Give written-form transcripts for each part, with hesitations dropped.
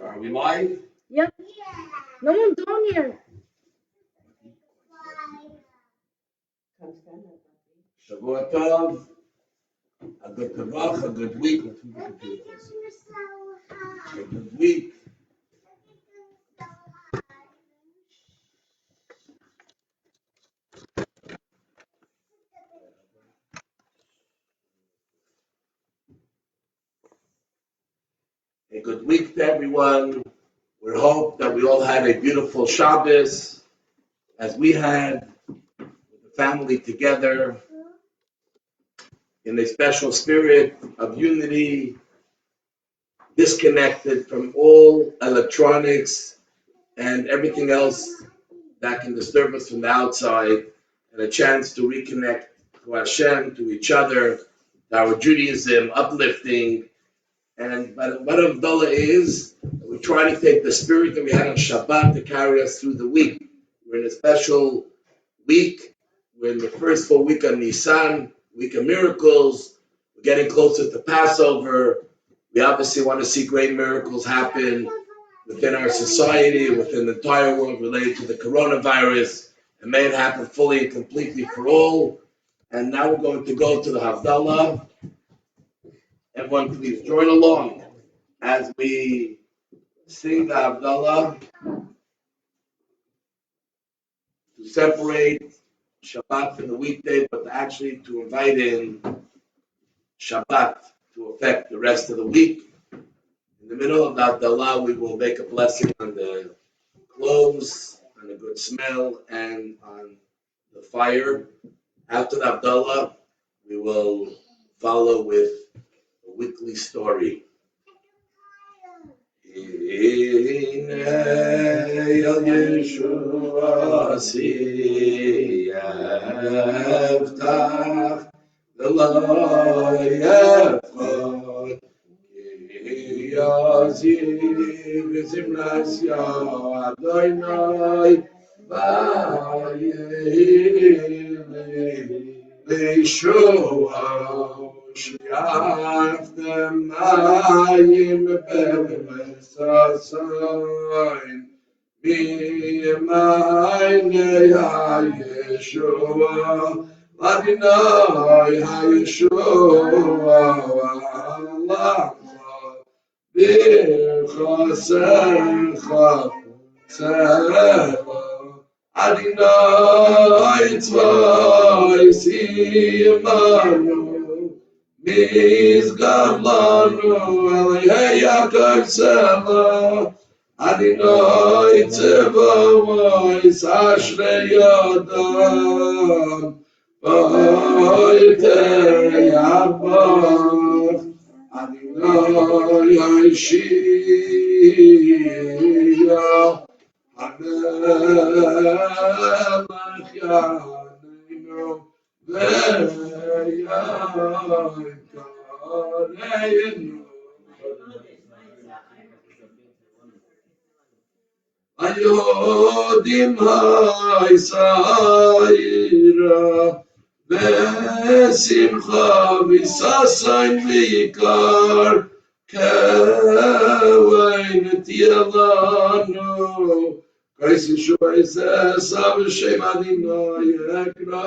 Are we live? Yep. No one's on here. Shavua Tov. A good Tavach, a good week. A good week. A good week to everyone. We hope that we all had a beautiful Shabbos, as we had with the family together in a special spirit of unity, disconnected from all electronics and everything else that can disturb us from the outside, and a chance to reconnect to Hashem, to each other, to our Judaism, uplifting. And what Havdallah is, we try to take the spirit that we had on Shabbat to carry us through the week. We're in a special week. We're in the first full week of Nisan, week of miracles. We're getting closer to Passover. We obviously want to see great miracles happen within our society, within the entire world related to the coronavirus, and may it happen fully and completely for all. And now we're going to go to the Havdallah. Everyone, please join along as we sing the Havdallah to separate Shabbat from the weekday, but actually to invite in Shabbat to affect the rest of the week. In the middle of the Havdallah, we will make a blessing on the clothes, on a good smell, and on the fire. After the Havdallah, we will follow with a weekly story. Adonai tzva'isi imanu mizgav lanu elihei Yaakov sela Adonai tzva'is ashrei yodam v'yitei abach Adonai Yishiyah Hamelach Yaneinu ve'yaykareinu Ayodim ha'isayira ve'simcha v'sasayin v'yikar kewein tiyalanu Kais Yeshua Sav Shem Adonai Ekra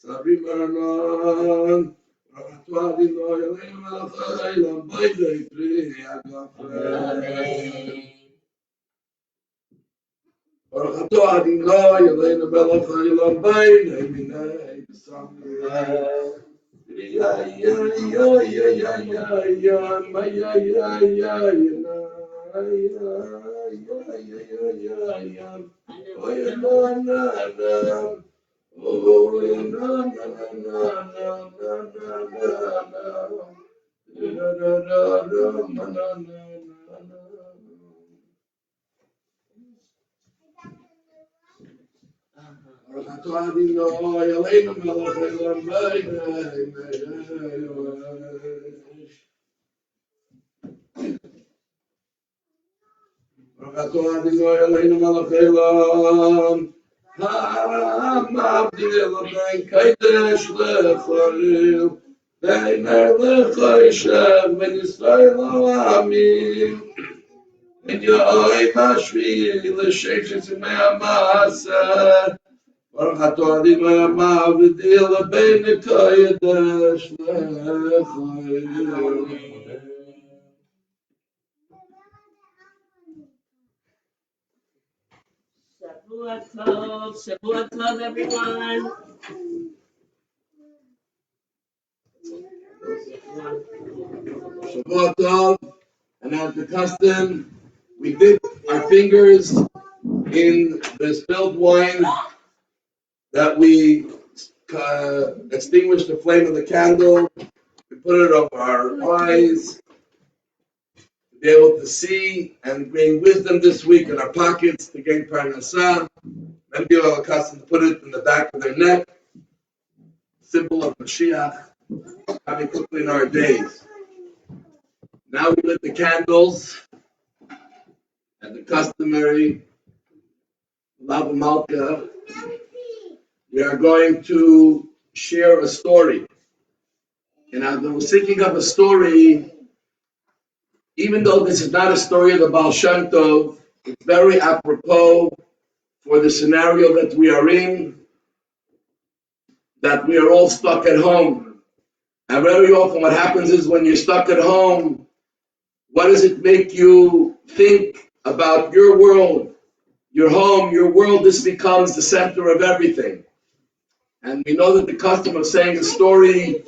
Savi Maranan Rachatu Adonai Eloheinu Melech Haolam B'nei Pri Agafen Rachatu Adonai Eloheinu Melech Haolam B'nei Minei B'Samei Ya ya ya ya ya ya ya ma ya ya ya ya Ve'ner lechoishev ben Yisrael ha'amim and Yo'oi Mashvi l'sheshes yimei ha'maseh Baruch atah Adonai ha'ma'avdi l'beinu kodesh lechoishev. Shabbat Tov, everyone. Shabbat Tov, and as the custom, we dip our fingers in the spilled wine that we extinguish the flame of the candle. We put it over our eyes to be able to see and gain wisdom this week in our pockets to gain parnasah. Many people are accustomed to put it in the back of their neck, symbol of Mashiach coming quickly in our days. Now we lit the candles and the customary Lava Malka. We are going to share a story. And as I was thinking of a story, even though this is not a story of the Baal Shem Tov, it's very apropos for the scenario that we are in, that we are all stuck at home. And very often what happens is when you're stuck at home, what does it make you think about your world, your home, your world? This becomes the center of everything. And we know that the custom of saying a story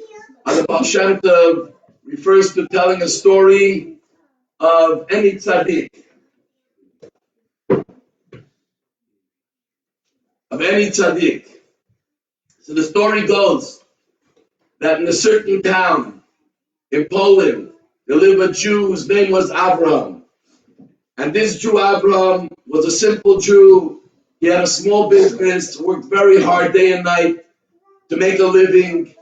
of the Baal Shem Tov refers to telling a story of any tzaddik. Of any tzaddik. So the story goes that in a certain town in Poland, there lived a Jew whose name was Abraham. And this Jew, Abraham, was a simple Jew. He had a small business, worked very hard day and night to make a living.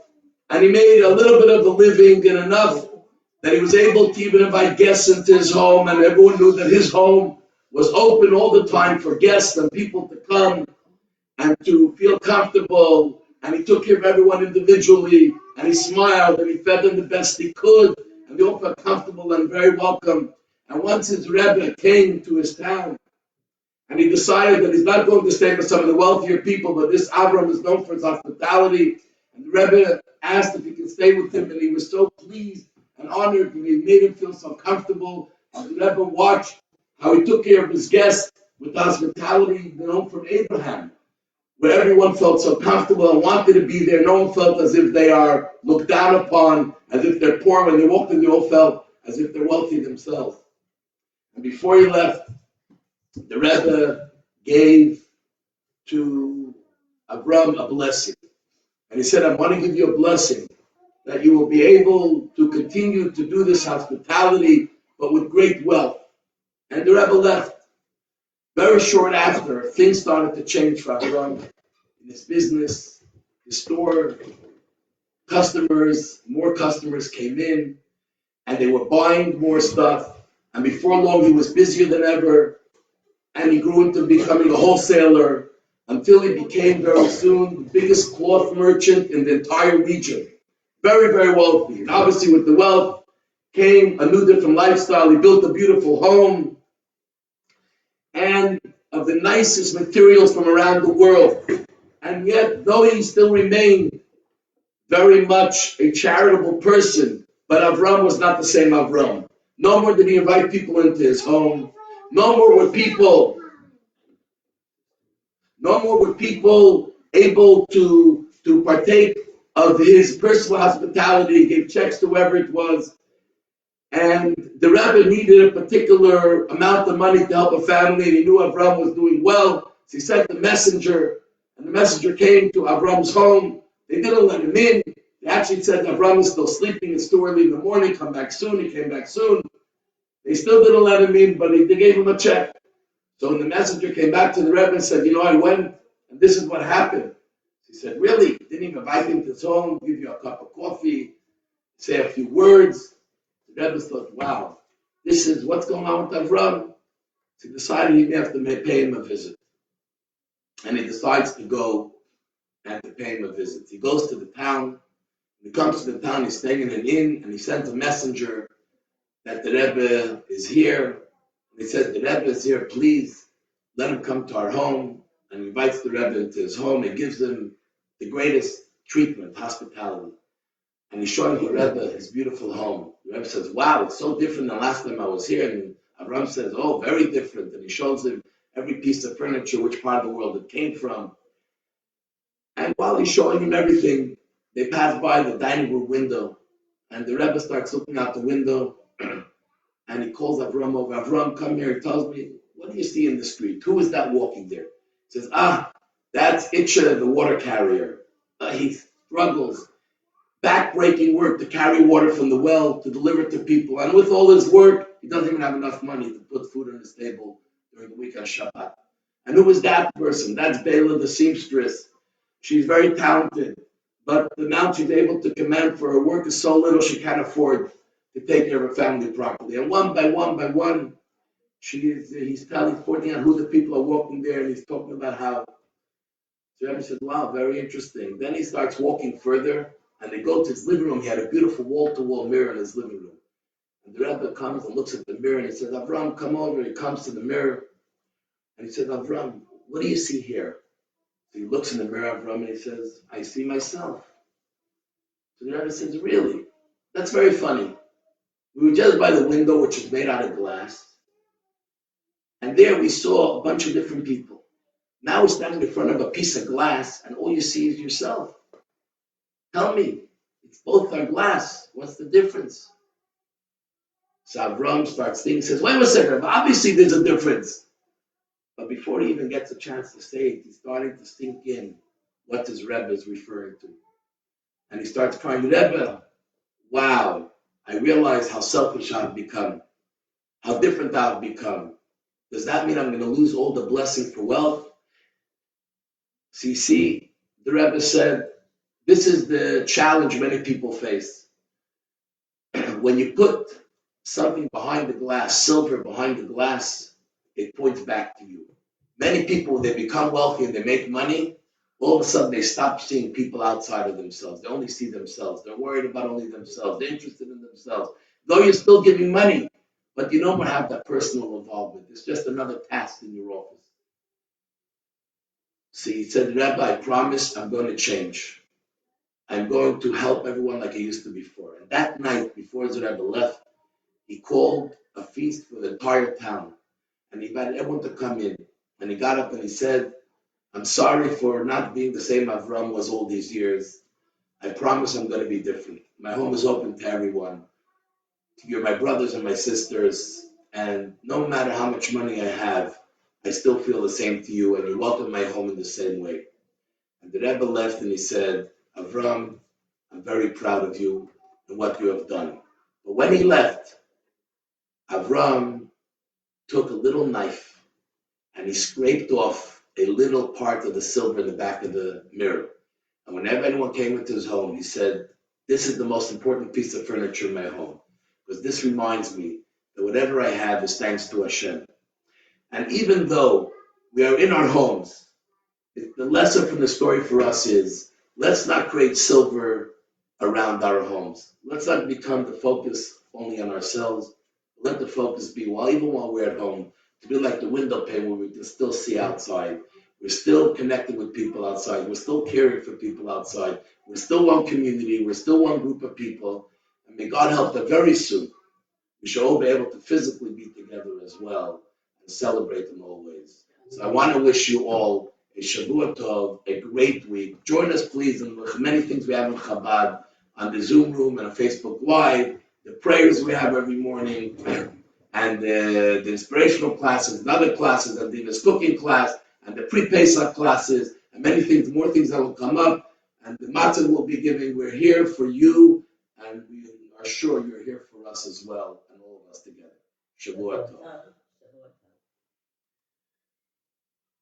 And he made a little bit of a living and enough that he was able to even invite guests into his home. And everyone knew that his home was open all the time for guests and people to come and to feel comfortable. And he took care of everyone individually. And he smiled and he fed them the best he could. And they all felt comfortable and very welcome. And once his Rebbe came to his town, and he decided that he's not going to stay with some of the wealthier people, but this Avram is known for his hospitality. And the Rebbe asked if he could stay with him, and he was so pleased and honored, and he made him feel so comfortable. And the Rebbe watched how he took care of his guests with hospitality known from Abraham, where everyone felt so comfortable and wanted to be there. No one felt as if they are looked down upon, as if they're poor. When they walked in, they all felt as if they're wealthy themselves. And before he left, the Rebbe gave to Avram a blessing. And he said, I want to give you a blessing that you will be able to continue to do this hospitality, but with great wealth. And the Rebbe left. Very short after, things started to change for Avram in his business, his store. More customers came in, and they were buying more stuff. And before long, he was busier than ever. And he grew into becoming a wholesaler until he became very soon the biggest cloth merchant in the entire region. Very, very wealthy. And obviously with the wealth came a new different lifestyle. He built a beautiful home and of the nicest materials from around the world. And yet, though he still remained very much a charitable person, but Avram was not the same Avram. No more did he invite people into his home. No more were people able to partake of his personal hospitality. He gave checks to whoever it was. And the Rebbe needed a particular amount of money to help a family, and he knew Avram was doing well. So he sent the messenger, and the messenger came to Avram's home. They didn't let him in. They actually said Avram is still sleeping, it's too early in the morning, come back soon. He came back soon. They still didn't let him in, but they gave him a check. So when the messenger came back to the Rebbe and said, I went, and this is what happened. He said, really? Didn't even invite him to his home, give you a cup of coffee, say a few words. The Rebbe thought, wow, this is what's going on with Avram. So he decided he'd have to pay him a visit. And he decides to go and to pay him a visit. He goes to the town. He comes to the town, he's staying in an inn, and he sends a messenger that the Rebbe is here. And he says, the Rebbe is here, please let him come to our home. And he invites the Rebbe into his home and gives him the greatest treatment, hospitality. And he's showing the Rebbe his beautiful home. The Rebbe says, wow, it's so different than last time I was here. And Avram says, oh, very different. And he shows him every piece of furniture, which part of the world it came from. And while he's showing him everything, they pass by the dining room window. And the Rebbe starts looking out the window. And he calls Avram over. Avram, come here. He tells me, what do you see in the street? Who is that walking there? He says, that's Itcha, the water carrier. He struggles. Back-breaking work to carry water from the well to deliver it to people. And with all his work, he doesn't even have enough money to put food on his table during the week on Shabbat. And who is that person? That's Bela, the seamstress. She's very talented, but the amount she's able to command for her work is so little she can't afford to take care of her family properly. And one by one, he's pointing out who the people are walking there, and he's talking about how. So Rebbe said, wow, very interesting. Then he starts walking further, and they go to his living room. He had a beautiful wall-to-wall mirror in his living room. And the Rebbe comes and looks at the mirror, and he says, Avram, come over. He comes to the mirror, and he says, Avram, what do you see here? So he looks in the mirror, Avram, and he says, I see myself. So the Rebbe says, really? That's very funny. We were just by the window, which is made out of glass, and there we saw a bunch of different people. Now we're standing in front of a piece of glass, and all you see is yourself. Tell me, it's both are glass. What's the difference? So Avram starts thinking, says, wait a second, obviously there's a difference. But before he even gets a chance to say it, he's starting to sink in what his Rebbe is referring to. And he starts crying, Rebbe, wow, I realize how selfish I've become, how different I've become. Does that mean I'm going to lose all the blessing for wealth? So you see, the Rebbe said, this is the challenge many people face. When you put something behind the glass, silver behind the glass, it points back to you. Many people, when they become wealthy and they make money, all of a sudden they stop seeing people outside of themselves. They only see themselves. They're worried about only themselves. They're interested in themselves. Though you're still giving money, but you don't have that personal involvement. It's just another task in your office. So he said, Rabbi, I promise I'm going to change. I'm going to help everyone like I used to before. And that night, before the Rebbe left, he called a feast for the entire town. And he invited everyone to come in. And he got up and he said, I'm sorry for not being the same Avram was all these years. I promise I'm going to be different. My home is open to everyone. You're my brothers and my sisters. And no matter how much money I have, I still feel the same to you. And you welcome my home in the same way. And the Rebbe left and he said, Avram, I'm very proud of you and what you have done. But when he left, Avram took a little knife and he scraped off a little part of the silver in the back of the mirror. And whenever anyone came into his home, he said, this is the most important piece of furniture in my home, because this reminds me that whatever I have is thanks to Hashem. And even though we are in our homes, the lesson from the story for us is, let's not create silver around our homes. Let's not become the focus only on ourselves. Let the focus be, even while we're at home, to be like the window pane where we can still see outside. We're still connected with people outside. We're still caring for people outside. We're still one community. We're still one group of people. And may God help that very soon we shall all be able to physically be together as well and celebrate them always. So I want to wish you all a Shavua Tov, a great week. Join us, please, in the many things we have in Chabad, on the Zoom room and on Facebook Live, the prayers we have every morning, and the inspirational classes, and other classes, and the cooking class, and the pre-Pesach classes, and many things, more things that will come up, and the matzah we'll be giving. We're here for you, and we are sure you're here for us as well, and all of us together. Shavua Tov.